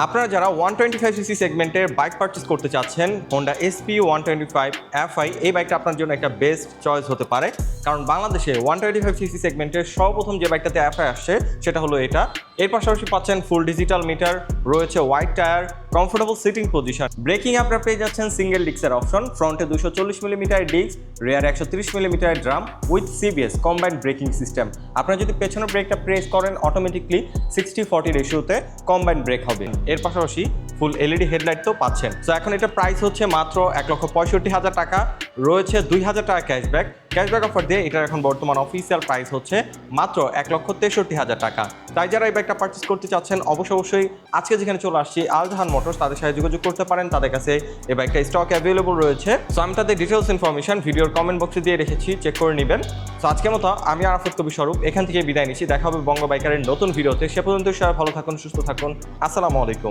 আপনারা যারা 125cc সেগমেন্টের বাইক পারচেজ করতে চাচ্ছেন, হোন্ডা SP 125 Fi এই বাইকটা আপনার জন্য একটা বেস্ট চয়েস হতে পারে। কারণ বাংলাদেশে 125cc সেগমেন্টের সর্বপ্রথম যে বাইকটাতে Fi আসছে সেটা হলো এটা। এর পাশাপাশি পাচ্ছেন ফুল ডিজিটাল মিটার, রয়েছে white tyre, comfortable seating position. Braking আপনারা পেয়ে যাচ্ছেন সিঙ্গেল ডিস্কের অপশন, ফ্রন্টে 240 millimetre disc, rear 130 millimetre drum with CBS combined braking system. আপনারা যদি পেছনের ব্রেকটা প্রেস করেন অটোমেটিকলি 60-40 রেশিওতে কম্বাইন্ড ব্রেক হবে। এর পাশাপাশি ফুল LED হেডলাইট তো পাচ্ছেন। তো এখন এটা প্রাইস হচ্ছে মাত্র 1,65,000 টাকা, রয়েছে 2,000 টাকা ক্যাশব্যাক অফার দিয়ে এটার এখন বর্তমান অফিসিয়াল প্রাইস হচ্ছে মাত্র 1,63,000 টাকা। তাই যারা এই বাইকটা পারচেস করতে চাচ্ছেন অবশ্যই আজকে যেখানে চলে আসছি আল জাহান মোটরস, তাদের সাথে যোগাযোগ করতে পারেন। তাদের কাছে এই বাইকটা স্টক অ্যাভেলেবল রয়েছে। সো আমি তাদের ডিটেলস ইনফরমেশন ভিডিওর কমেন্ট বক্সে দিয়ে রেখেছি, চেক করে নেবেন। সো আজকের মতো আমি আরাফাত কবি স্বরূপ এখান থেকে বিদায় নিচ্ছি। দেখা হবে বঙ্গ বাইকারের নতুন ভিডিওতে। সে পর্যন্ত সবাই ভালো থাকুন, সুস্থ থাকুন। আসসালামু আলাইকুম।